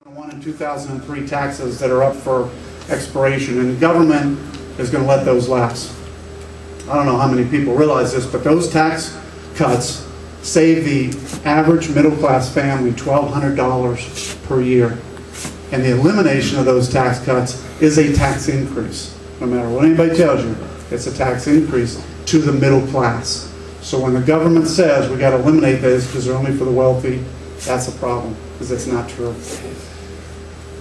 2001 and 2003 taxes that are up for expiration, and the government is going to let those lapse. I don't know how many people realize this, but those tax cuts save the average middle-class family $1,200 per year. And the elimination of those tax cuts is a tax increase. No matter what anybody tells you, it's a tax increase to the middle class. So when the government says we got to eliminate this because they're only for the wealthy, that's a problem, because it's not true.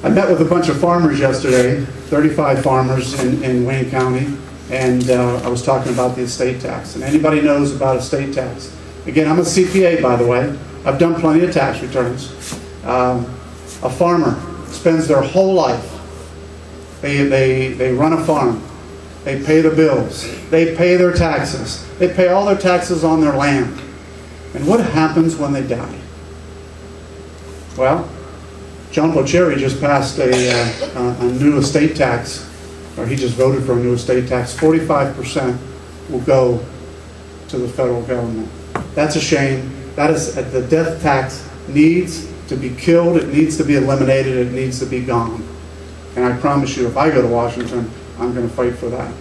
I met with a bunch of farmers yesterday, 35 farmers in Wayne County, and I was talking about the estate tax. And anybody knows about estate tax. Again, I'm a CPA, by the way. I've done plenty of tax returns. A farmer spends their whole life. They run a farm. They pay the bills. They pay their taxes. They pay all their taxes on their land. And what happens when they die? Well, John Bocherry just passed a new estate tax, or he just voted for a new estate tax. 45% will go to the federal government. That's a shame. That is, the death tax needs to be killed. It needs to be eliminated. It needs to be gone. And I promise you, if I go to Washington, I'm going to fight for that.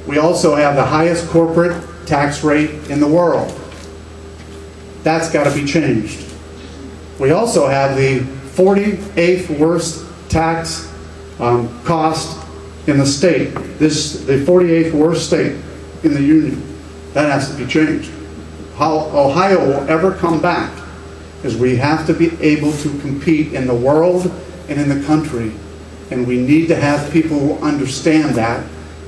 We also have the highest corporate tax rate in the world. That's got to be changed. We also have the 48th worst tax cost in the state. The 48th worst state in the union. That has to be changed. How Ohio will ever come back is we have to be able to compete in the world and in the country. And we need to have people who understand that.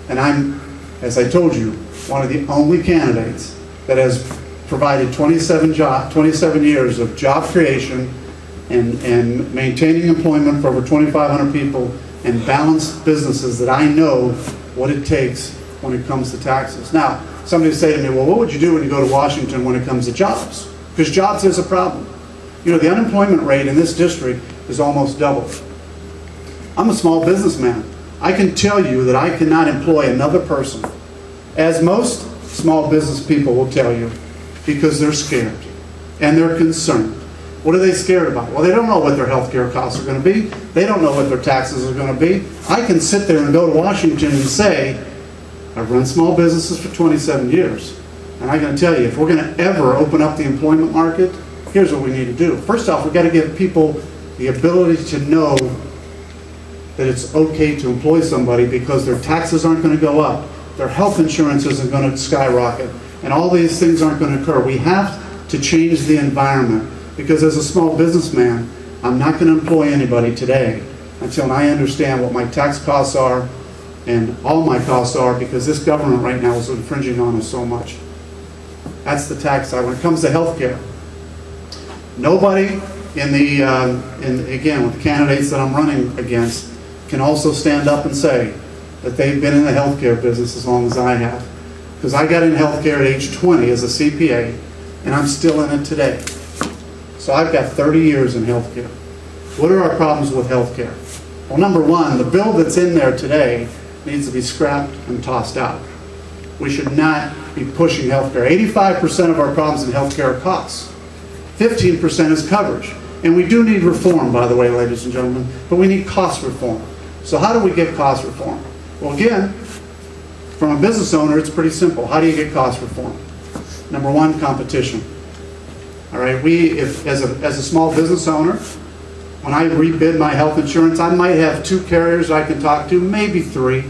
And I'm, as I told you, one of the only candidates that has provided 27 years of job creation and maintaining employment for over 2,500 people and balanced businesses that I know what it takes when it comes to taxes. Now, somebody would say to me, well, what would you do when you go to Washington when it comes to jobs? Because jobs is a problem. You know, the unemployment rate in this district is almost double. I'm a small businessman. I can tell you that I cannot employ another person, as most small business people will tell you, because they're scared and they're concerned. What are they scared about? Well, they don't know what their health care costs are going to be. They don't know what their taxes are going to be. I can sit there and go to Washington and say, I've run small businesses for 27 years. And I'm going to tell you, if we're going to ever open up the employment market, here's what we need to do. First off, we've got to give people the ability to know that it's okay to employ somebody because their taxes aren't going to go up, their health insurance isn't going to skyrocket, and all these things aren't going to occur. We have to change the environment, because as a small businessman, I'm not going to employ anybody today until I understand what my tax costs are and all my costs are, because this government right now is infringing on us so much. That's the tax side. When it comes to health care, nobody in the, again, with the candidates that I'm running against, can also stand up and say that they've been in the healthcare business as long as I have. Because I got in healthcare at age 20 as a CPA, and I'm still in it today. So I've got 30 years in healthcare. What are our problems with healthcare? Well, number one, the bill that's in there today needs to be scrapped and tossed out. We should not be pushing healthcare. 85% of our problems in healthcare are costs. 15% is coverage. And we do need reform, by the way, ladies and gentlemen, but we need cost reform. So how do we get cost reform? Well, again, from a business owner, it's pretty simple. How do you get cost reform? Number one, competition. All right, as a small business owner, when I rebid my health insurance, I might have 2 carriers I can talk to, maybe 3.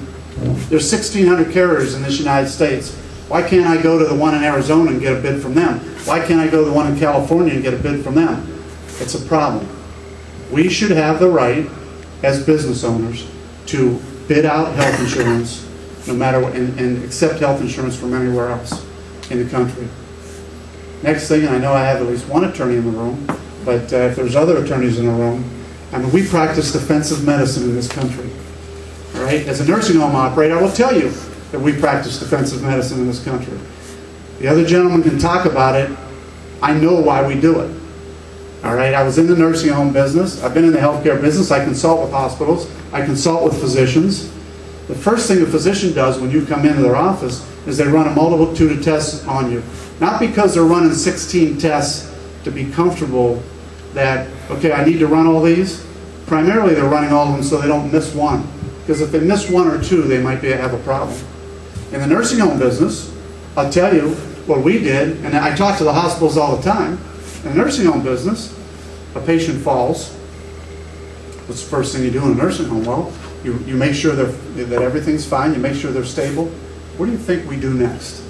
There's 1,600 carriers in this United States. Why can't I go to the one in Arizona and get a bid from them? Why can't I go to the one in California and get a bid from them? It's a problem. We should have the right, as business owners, to bid out health insurance, no matter what, and accept health insurance from anywhere else in the country. Next thing, I know I have at least one attorney in the room, but if there's other attorneys in the room, I mean, we practice defensive medicine in this country. All right? As a nursing home operator, I will tell you that we practice defensive medicine in this country. The other gentleman can talk about it. I know why we do it. All right, I was in the nursing home business. I've been in the healthcare business. I consult with hospitals. I consult with physicians. The first thing a physician does when you come into their office is they run a multitude of tests on you. Not because they're running 16 tests to be comfortable that, okay, I need to run all these. Primarily they're running all of them so they don't miss one. Because if they miss one or two, they might have a problem. In the nursing home business, I'll tell you what we did, and I talk to the hospitals all the time. In the nursing home business, a patient falls. What's the first thing you do in a nursing home? Well, you make sure that everything's fine, you make sure they're stable. What do you think we do next?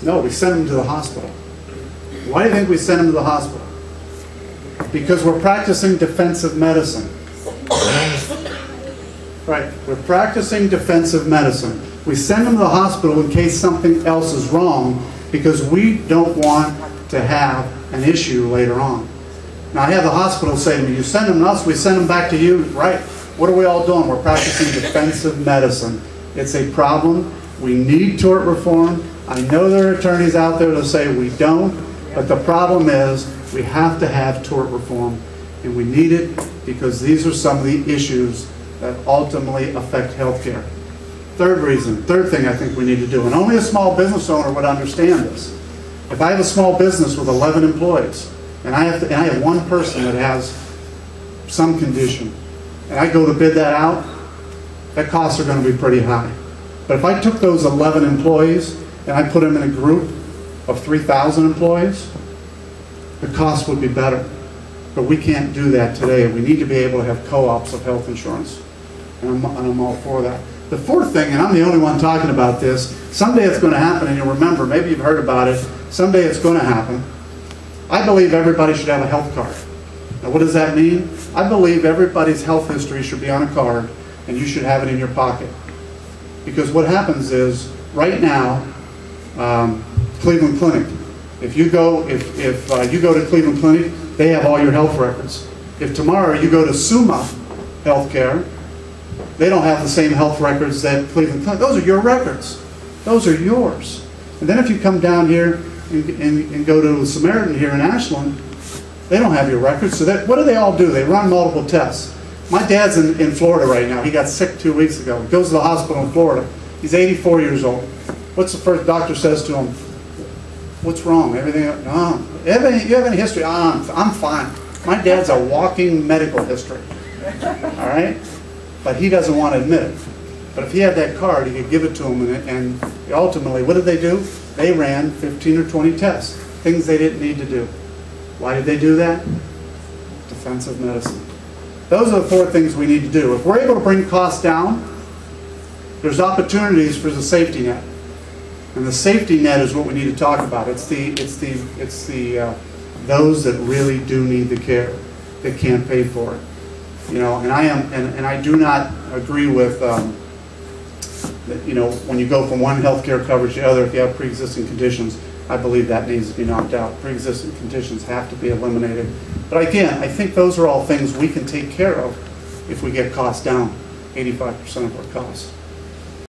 No, we send them to the hospital. Why do you think we send them to the hospital? Because we're practicing defensive medicine. Right, we're practicing defensive medicine. We send them to the hospital in case something else is wrong because we don't want to have an issue later on. Now I have the hospital say to me, you send them to us, we send them back to you. Right, what are we all doing? We're practicing defensive medicine. It's a problem. We need tort reform. I know there are attorneys out there that say we don't, but the problem is we have to have tort reform, and we need it because these are some of the issues that ultimately affect healthcare. Third thing I think we need to do, and only a small business owner would understand this. If I have a small business with 11 employees, and I have one person that has some condition, and I go to bid that out, that costs are going to be pretty high. But if I took those 11 employees and I put them in a group of 3,000 employees, the cost would be better. But we can't do that today. We need to be able to have co-ops of health insurance. And I'm all for that. The fourth thing, and I'm the only one talking about this, someday it's going to happen, and you'll remember, maybe you've heard about it, someday it's going to happen. I believe everybody should have a health card. Now what does that mean? I believe everybody's health history should be on a card, and you should have it in your pocket. Because what happens is, right now, Cleveland Clinic, if you go to Cleveland Clinic, they have all your health records. If tomorrow you go to Summa Healthcare, they don't have the same health records that Cleveland Clinic. Those are your records. Those are yours. And then if you come down here and go to Samaritan here in Ashland, they don't have your records. So what do they all do? They run multiple tests. My dad's in Florida right now. He got sick 2 weeks ago. He goes to the hospital in Florida. He's 84 years old. What's the first doctor says to him? What's wrong? Everything? No. You have any history? I'm fine. My dad's a walking medical history. All right? But he doesn't want to admit it. But if he had that card, he could give it to him, and ultimately, what did they do? They ran 15 or 20 tests, things they didn't need to do. Why did they do that? Defensive medicine. Those are the four things we need to do. If we're able to bring costs down, there's opportunities for the safety net. And the safety net is what we need to talk about. It's those that really do need the care, that can't pay for it. You know, and I do not agree with when you go from one healthcare coverage to the other if you have pre-existing conditions. I believe that needs to be knocked out. Pre-existing conditions have to be eliminated. But again, I think those are all things we can take care of if we get costs down 85% of our costs.